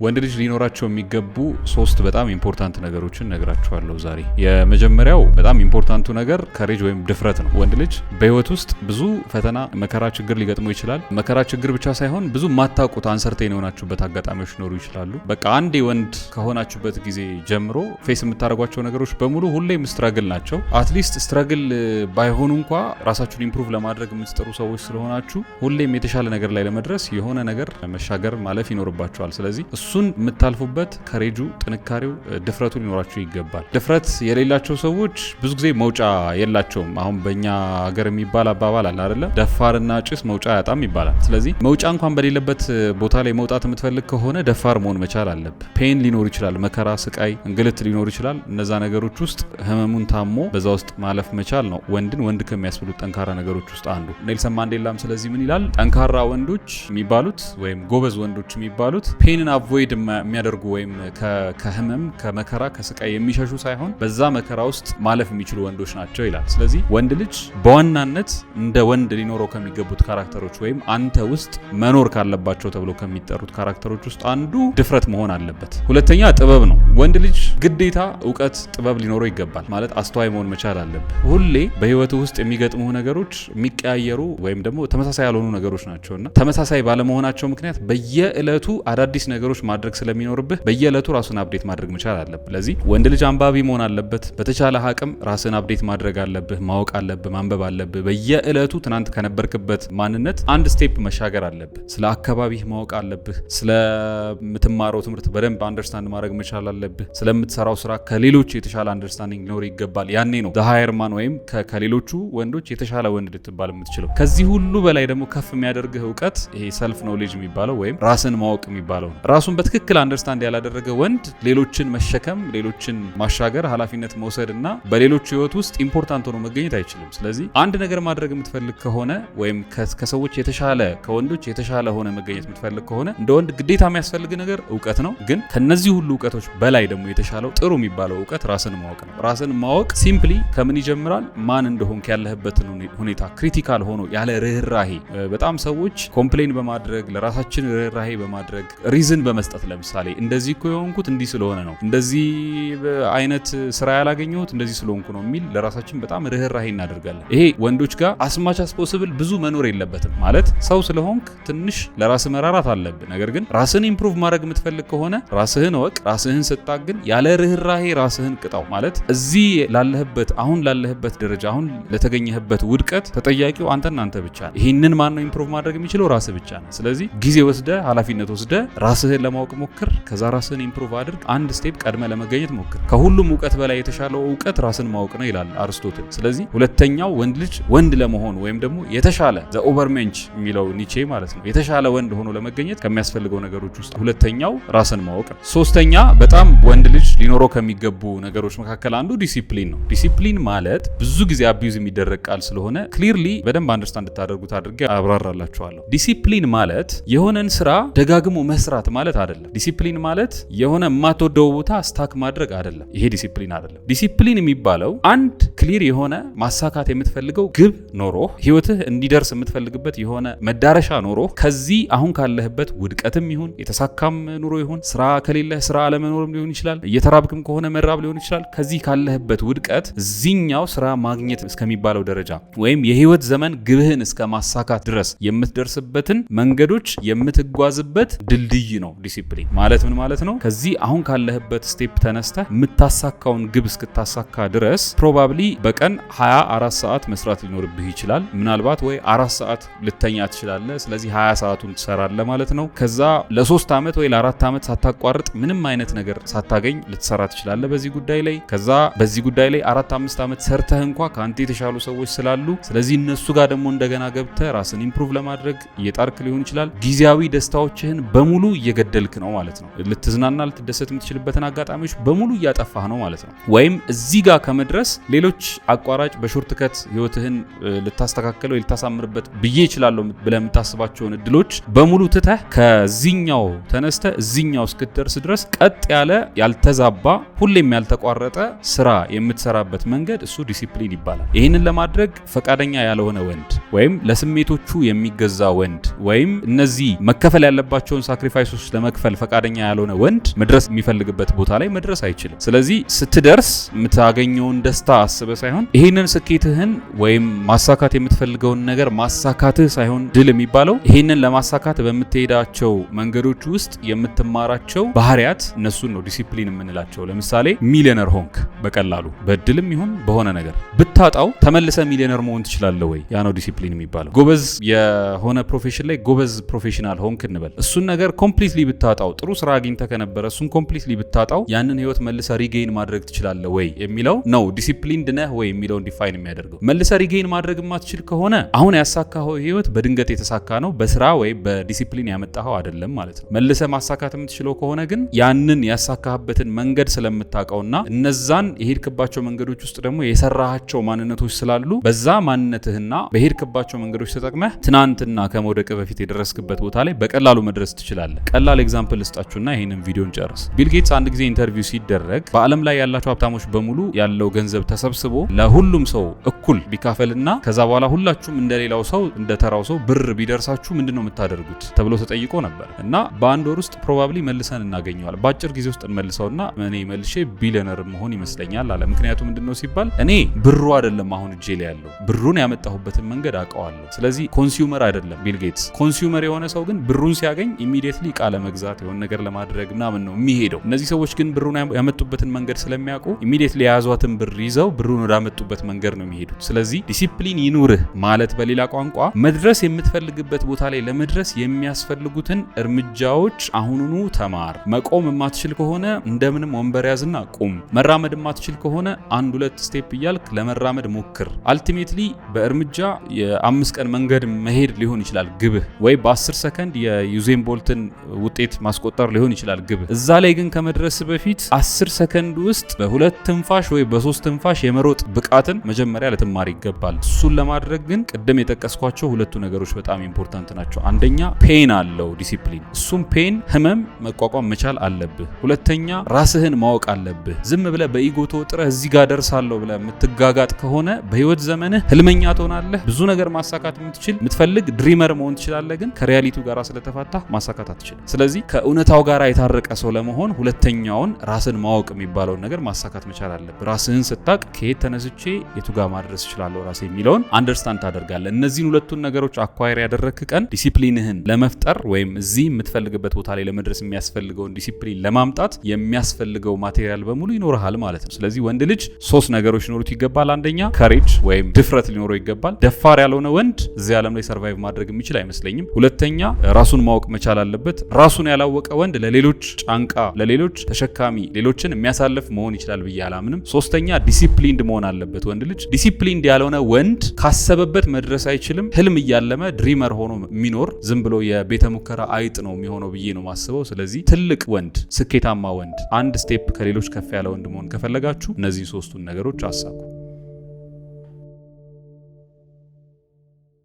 ወንድ ልጅ ሊኖራቸው የሚገቡ ሶስት በጣም ኢምፖርታንት ነገሮችን ነግራችኋለሁ ዛሬ። የመጀመሪያው በጣም ኢምፖርታንቱ ነገር ከሬጅ ወይም ድፍረት ነው። ወንድ ልጅ በህይወት ውስጥ ብዙ ፈተና፣ መከራ፣ ችግር ሊገጥመው ይችላል። መከራ ችግር ብቻ ሳይሆን ብዙ ማታውቁት አንሰርቴን የሆናችሁበት አጋጣሚዎች ሊኖሩ ይችላሉ። በቃ አንዴ ወንድ ከሆናችሁበት ጊዜ ጀምሮ ፌስ የምታደርጓቸው ነገሮች በሙሉ ሁሌም ስትራግል ናቸው። አትሊስት ስትራግል ባይሆኑ እንኳ ራሳችሁን ኢምፕሩቭ ለማድረግ የምትጥሩ ሰዎች ስለሆናችሁ ሁሌም የተሻለ ነገር ላይ ለመድረስ የሆነ ነገር መሻገር ማለፍ ይኖርባችኋል። ስለዚህ እሱን የምታልፉበት ከሬጁ፣ ጥንካሬው፣ ድፍረቱ ሊኖራችሁ ይገባል። ድፍረት የሌላቸው ሰዎች ብዙ ጊዜ መውጫ የላቸውም። አሁን በእኛ ሀገር የሚባል አባባል አለ አይደለ? ደፋርና ጭስ መውጫ ያጣም ይባላል። ስለዚህ መውጫ እንኳን በሌለበት ቦታ ላይ መውጣት የምትፈልግ ከሆነ ደፋር መሆን መቻል አለብህ። ፔን ሊኖር ይችላል፣ መከራ፣ ስቃይ፣ እንግልት ሊኖር ይችላል። እነዛ ነገሮች ውስጥ ህመሙን ታሞ በዛ ውስጥ ማለፍ መቻል ነው ወንድን ወንድ ከሚያስብሉት ጠንካራ ነገሮች ውስጥ አንዱ። ኔልሰን ማንዴላም ስለዚህ ምን ይላል? ጠንካራ ወንዶች የሚባሉት ወይም ጎበዝ ወንዶች የሚባሉት ፔንን አቮይድ የሚያደርጉ ወይም ከህመም፣ ከመከራ፣ ከስቃይ የሚሸሹ ሳይሆን በዛ መከራ ውስጥ ማለፍ የሚችሉ ወንዶች ናቸው ይላል። ስለዚህ ወንድ ልጅ በዋናነት እንደ ወንድ ሊኖረው ከሚገቡት ካራክተሮች ወይም አንተ ውስጥ መኖር ካለባቸው ተብሎ ከሚጠሩት ካራክተሮች ውስጥ አንዱ ድፍረት መሆን አለበት። ሁለተኛ ጥበብ ነው። ወንድ ልጅ ግዴታ እውቀት፣ ጥበብ ሊኖረው ይገባል። ማለት አስተዋይ መሆን መቻል አለበት። ሁሌ በህይወቱ ውስጥ የሚገጥሙ ነገሮች የሚቀያየሩ ወይም ደግሞ ተመሳሳይ ያልሆኑ ነገሮች ናቸውና ተመሳሳይ ባለመሆናቸው ምክንያት በየዕለቱ አዳዲስ ነገሮች ማድረግ ስለሚኖርብህ በየዕለቱ ራስን አፕዴት ማድረግ መቻል አለብህ። ለዚህ ወንድ ልጅ አንባቢ መሆን አለበት። በተቻለ አቅም ራስን አፕዴት ማድረግ አለብህ፣ ማወቅ አለብህ፣ ማንበብ አለብህ። በየዕለቱ ትናንት ከነበርክበት ማንነት አንድ ስቴፕ መሻገር አለብህ። ስለ አካባቢህ ማወቅ አለብህ። ስለምትማረው ትምህርት በደንብ አንደርስታንድ ማድረግ መቻል አለብህ። ስለምትሰራው ስራ ከሌሎች የተሻለ አንደርስታንዲንግ ሊኖር ይገባል። ያኔ ነው ሃየርማን ወይም ከሌሎቹ ወንዶች የተሻለ ወንድ ልትባል የምትችለው። ከዚህ ሁሉ በላይ ደግሞ ከፍ የሚያደርግህ እውቀት ይሄ ሰልፍ ኖሌጅ የሚባለው ወይም ራስን ማወቅ የሚባለው ነው። ራሱን በትክክል አንደርስታንድ ያላደረገ ወንድ ሌሎችን መሸከም፣ ሌሎችን ማሻገር፣ ኃላፊነት መውሰድ እና በሌሎች ህይወት ውስጥ ኢምፖርታንት ሆኖ መገኘት አይችልም። ስለዚህ አንድ ነገር ማድረግ የምትፈልግ ከሆነ ወይም ከሰዎች የተሻለ ከወንዶች የተሻለ ሆነ መገኘት የምትፈልግ ከሆነ እንደ ወንድ ግዴታ የሚያስፈልግ ነገር እውቀት ነው። ግን ከነዚህ ሁሉ እውቀቶች በላይ ደግሞ የተሻለው ጥሩ የሚባለው እውቀት ራስን ማወቅ ነው። ራስን ማወቅ ሲምፕሊ ከምን ይጀምራል? ማን እንደሆንክ ያለህበትን ሁኔታ ክሪቲካል ሆኖ ያለ ርህራሄ። በጣም ሰዎች ኮምፕሌን በማድረግ ለራሳችን ርህራሄ በማድረግ ሪዝን በመስጠት ለምሳሌ እንደዚህ እኮ የሆንኩት እንዲህ ስለሆነ ነው፣ እንደዚህ አይነት ስራ ያላገኘሁት እንደዚህ ስለሆንኩ ነው የሚል ለራሳችን በጣም ርህራሄ እናደርጋለን። ይሄ ወንዶች ጋር አስማች አስፖስብል ብዙ መኖር የለበትም። ማለት ሰው ስለሆንክ ትንሽ ለራስ መራራት አለብህ። ነገር ግን ራስን ኢምፕሩቭ ማድረግ የምትፈልግ ከሆነ ራስህን ወቅ። ራስህን ስታግን ያለ ርህራሄ ራስህን ቅጣው። ማለት እዚህ ላለህበት አሁን ላለህበት ደረጃ አሁን ለተገኘህበት ውድቀት ተጠያቂው አንተና አንተ ብቻ ነህ። ይህንን ማን ነው ኢምፕሩቭ ማድረግ የሚችለው? ራስህ ብቻ ነህ። ስለዚህ ጊዜ ወስደህ ኃላፊነት ወስደህ ራስህን ለማወቅ ሞክር። ከዛ ራስህን ኢምፕሩቭ አድርግ። አንድ ስቴፕ ቀድመህ ለመገኘት ሞክር። ከሁሉም እውቀት በላይ የተሻለው እውቀት ራስን ማወቅ ነው ይላል አርስቶትል። ስለዚህ ሁለተኛው ወንድ ልጅ ወንድ ለመሆን ወይም ደግሞ የተሻለ ዘ ኦቨርሜንች የሚለው ኒቼ ማለት ነው የተሻለ ወንድ ሆኖ ለመገኘት ከሚያስፈልገው ነገሮች ውስጥ ሁለተኛው ራስን ማወቅ ነው። ሶስተኛ በጣም ወንድ ልጅ ሊኖረው ከሚገቡ ነገሮች መካከል አንዱ ዲሲፕሊን ነው። ዲሲፕሊን ማለት ብዙ ጊዜ አቢዩዝ የሚደረግ ቃል ስለሆነ ክሊርሊ በደንብ አንደርስታንድ እንድታደርጉት አድርጌ አብራራላችኋለሁ። ዲሲፕሊን ማለት የሆነን ስራ ደጋግሞ መስራት ማለት አይደለም። ዲሲፕሊን ማለት የሆነ የማትወደው ቦታ ስታክ ማድረግ አይደለም። ይሄ ዲሲፕሊን አይደለም። ዲሲፕሊን የሚባለው አንድ ክሊር የሆነ ማሳካት የምትፈልገው ግብ ኖሮ ህይወትህ እንዲደርስ የምትፈልግበት የሆነ መዳረሻ ኖሮ ከዚህ አሁን ካለህበት ውድቀትም ይሁን የተሳካም ኑሮ ይሁን ስራ ከሌለህ ስራ አለመኖርም ሊሆን ይችላል፣ እየተራብክም ከሆነ መራብ ሊሆን ይችላል። ከዚህ ካለህበት ውድቀት እዚህኛው ስራ ማግኘት እስከሚባለው ደረጃ ወይም የህይወት ዘመን ግብህን እስከ ማሳካት ድረስ የምትደርስበትን መንገዶች የምትጓዝበት ድልድይ ነው ዲሲፕሊን ማለት። ምን ማለት ነው? ከዚህ አሁን ካለህበት ስቴፕ ተነስተህ የምታሳካውን ግብ እስክታሳካ ድረስ ፕሮባብሊ በቀን 24 ሰዓት መስራት ሊኖርብህ ይችላል። ምናልባት ወይ 4 ሰዓት ልተኛ ትችላለህ። ስለዚህ 20 ሰዓቱን ትሰራለህ ማለት ነው። ከዛ ለ3 ዓመት ወይ ለ4 ዓመት ሳታቋርጥ ምንም አይነት ነገር ሳታገኝ ልትሰራ ትችላለህ በዚህ ጉዳይ ላይ። ከዛ በዚህ ጉዳይ ላይ 4-5 ዓመት ሰርተህ እንኳ ከአንተ የተሻሉ ሰዎች ስላሉ ስለዚህ እነሱ ጋር ደግሞ እንደገና ገብተህ ራስን ኢምፕሩቭ ለማድረግ እየጣርክ ሊሆን ይችላል። ጊዜያዊ ደስታዎችህን በሙሉ እየገደልክ ነው ማለት ነው። ልትዝናና ልትደሰት የምትችልበትን አጋጣሚዎች በሙሉ እያጠፋህ ነው ማለት ነው። ወይም እዚህ ጋር ከመድረስ ሌሎች አቋራጭ በሾርት ከት ህይወትህን ልታስተካከለው ልታሳምርበት ብዬ እችላለሁ ብለህ የምታስባቸውን እድሎች በሙሉ ትተህ ከዚህኛው ተነስተህ እዚህኛው እስክትደርስ ድረስ ቀጥ ያለ ያልተዛባ ሁሌም ያልተቋረጠ ስራ የምትሰራበት መንገድ እሱ ዲሲፕሊን ይባላል። ይህንን ለማድረግ ፈቃደኛ ያልሆነ ወንድ ወይም ለስሜቶቹ የሚገዛ ወንድ ወይም እነዚህ መከፈል ያለባቸውን ሳክሪፋይሶች ለመክፈል ፈቃደኛ ያልሆነ ወንድ መድረስ የሚፈልግበት ቦታ ላይ መድረስ አይችልም። ስለዚህ ስትደርስ የምታገኘውን ደስታ አስበህ ሳይሆን ይሄንን ስኬትህን ወይም ማሳካት የምትፈልገውን ነገር ማሳካትህ ሳይሆን ድል የሚባለው ይሄንን ለማሳካት በምትሄዳቸው መንገዶች ውስጥ የምትማራቸው ባህሪያት እነሱን ነው ዲሲፕሊን የምንላቸው። ለምሳሌ ሚሊዮነር ሆንክ በቀላሉ በድልም ይሁን በሆነ ነገር ብታጣው ተመልሰ ሚሊዮነር መሆን ትችላለህ ወይ? ያ ነው ዲሲፕሊን የሚባለው። ጎበዝ የሆነ ፕሮፌሽን ላይ ጎበዝ ፕሮፌሽናል ሆንክ እንበል። እሱን ነገር ኮምፕሊትሊ ብታጣው፣ ጥሩ ስራ አግኝተህ ከነበረ እሱን ኮምፕሊትሊ ብታጣው ያንን ህይወት መልሰ ሪጌይን ማድረግ ትችላለህ ወይ የሚለው ነው ዲሲፕሊንድ ነህ ወይ የሚለውን ዲፋይን የሚያደርገው። መልሰ ሪጌይን ማድረግ የማትችል ከሆነ አሁን ያሳካኸው ህይወት በድንገት የተሳካ ነው፣ በስራ ወይ በዲሲፕሊን ያመጣኸው አይደለም ማለት ነው። መልሰ ማሳካት የምትችለው ከሆነ ግን ያንን ያሳካህበትን መንገድ ስለምታውቀውና እነዛን የሄድክባቸው መንገዶች ውስጥ ደግሞ የሰራሃቸው ማንነቶች ስላሉ በዛ ማንነትህና በሄድክባቸው መንገዶች ተጠቅመህ ትናንትና ከመውደቅ በፊት የደረስክበት ቦታ ላይ በቀላሉ መድረስ ትችላለህ። ቀላል ኤግዛምፕል ልስጣችሁና ይሄንን ቪዲዮን ጨርስ። ቢል ጌትስ አንድ ጊዜ ኢንተርቪው ሲደረግ በዓለም ላይ ያላቸው ሀብታሞች በሙሉ ያለው ገንዘብ ተሰብስቦ ለሁሉም ሰው እኩል ቢካፈልና ከዛ በኋላ ሁላችሁም እንደሌላው ሰው እንደተራው ሰው ብር ቢደርሳችሁ ምንድነው የምታደርጉት ተብሎ ተጠይቆ ነበር እና በአንድ ወር ውስጥ ፕሮባብሊ መልሰን እናገኘዋል። በአጭር ጊዜ ውስጥ እንመልሰውና እኔ መልሼ ቢሊዮነር መሆን ይመስለኛል አለ። ምክንያቱም ምንድነው ሲባል እኔ ብሩ አይደለም አሁን እጄ ላይ ያለው ብሩን ያመጣሁበትን መንገድ አውቀዋለሁ። ስለዚህ ኮንሱመር አይደለም ቢል ጌትስ። ኮንሱመር የሆነ ሰው ግን ብሩን ሲያገኝ ኢሚዲየትሊ ዕቃ ለመግዛት የሆነ ነገር ለማድረግ ምናምን ነው የሚሄደው። እነዚህ ሰዎች ግን ብሩን ያመጡበትን መንገድ ስለሚያውቁ ኢሚዲየትሊ የያዟትን ብር ይዘው ብሩን ወዳመጡበት መንገድ ነው የሚሄዱት። ስለዚህ ዲሲፕሊን ይኑርህ ማለት በሌላ ቋንቋ መድረስ የምትፈልግበት ቦታ ላይ ለመድረስ የሚያስፈልጉትን እርምጃዎች አሁኑኑ ተማር። መቆም የማትችል ከሆነ እንደምንም ወንበር ያዝና ቁም። መራመድ የማትችል ከሆነ አንድ ሁለት ስቴፕ እያልክ ለመራመድ ሞክር። አልቲሜትሊ በእርምጃ የ5 ቀን መንገድ መሄድ ሊሆን ይችላል ግብህ፣ ወይ በ10 ሰከንድ የዩዜን ቦልትን ውጤት ማስቆጠር ሊሆን ይችላል ግብህ። እዛ ላይ ግን ከመድረስ በፊት 10 ሰከንድ ውስጥ በ2 ትንፋሽ ወይ በ3 ትንፋሽ የመሮጥ ብቃትን መጀመሪያ ልትማር ይገባል። እሱን ለማድረግ ግን ቅድም የጠቀስኳቸው ሁለቱ ነገሮች በጣም ኢምፖርታንት ናቸው። አንደኛ ፔን አለው ዲሲፕሊን። እሱም ፔን ህመም መቋቋም መቻል አለብህ። ሁለተኛ ራስህን ማወቅ አለብህ። ዝም ብለህ በኢጎ ተወጥረህ እዚህ ጋር ደርሳለሁ ብለህ የምትጋጋጥ ከሆነ በህይወት ዘመንህ ህልመኛ ትሆናለህ። ብዙ ነገር ማሳካት የምትፈልግ ድሪመር መሆን ትችላለህ፣ ግን ከሪያሊቲው ጋር ስለተፋታ ማሳካት አትችልም። ስለዚህ ከእውነታው ጋር የታረቀ ሰው ለመሆን ሁለተኛውን ራስን ማወቅ የሚባለውን ነገር ማሳካት መቻል አለብህ። ራስህን ስታቅ ከየት ተነስቼ የቱ ጋር ማድረስ እችላለሁ ራሴ የሚለውን አንደርስታንድ ታደርጋለህ። እነዚህን ሁለቱን ነገሮች አኳየር ያደረግክ ቀን ዲሲፕሊንህን ለመፍጠር ወይም እዚህ የምትፈልግበት ቦታ ላይ ለመድረስ የሚያስፈልገውን ዲሲፕሊን ለማምጣት የሚያስፈልገው ማቴሪያል በሙሉ ይኖርሃል ማለት ነው። ስለዚህ ወንድ ልጅ 3 ነገሮች ሊኖሩት ይገባል። አንደኛ ከሬጅ ወይም ድፍረት ሊኖረው ይገባል። ደፋር ያልሆነ ወንድ እዚህ ዓለም ላይ ሰርቫይቭ ማድረግ የሚችል አይመስለኝም። ሁለተኛ ራሱን ማወቅ መቻል አለበት። ራሱን ያላወቀ ወንድ ለሌሎች ጫንቃ፣ ለሌሎች ተሸካሚ፣ ሌሎችን የሚያሳልፍ መሆን ይችላል ብዬ አላምንም። ሶስተኛ ዲሲፕሊንድ መሆን አለበት ወንድ ልጅ። ዲሲፕሊንድ ያልሆነ ወንድ ካሰበበት መድረስ አይችልም። ህልም እያለመ ድሪመር ሆኖ የሚኖር ዝም ብሎ የቤተ ሙከራ አይጥ ነው የሚሆነው ብዬ ነው ማስበው። ስለዚህ ትልቅ ወንድ፣ ስኬታማ ወንድ፣ አንድ ስቴፕ ከሌሎች ከፍ ያለ ወንድ መሆን ከፈለጋችሁ እነዚህ 3ቱን ነገሮች አሳኩ።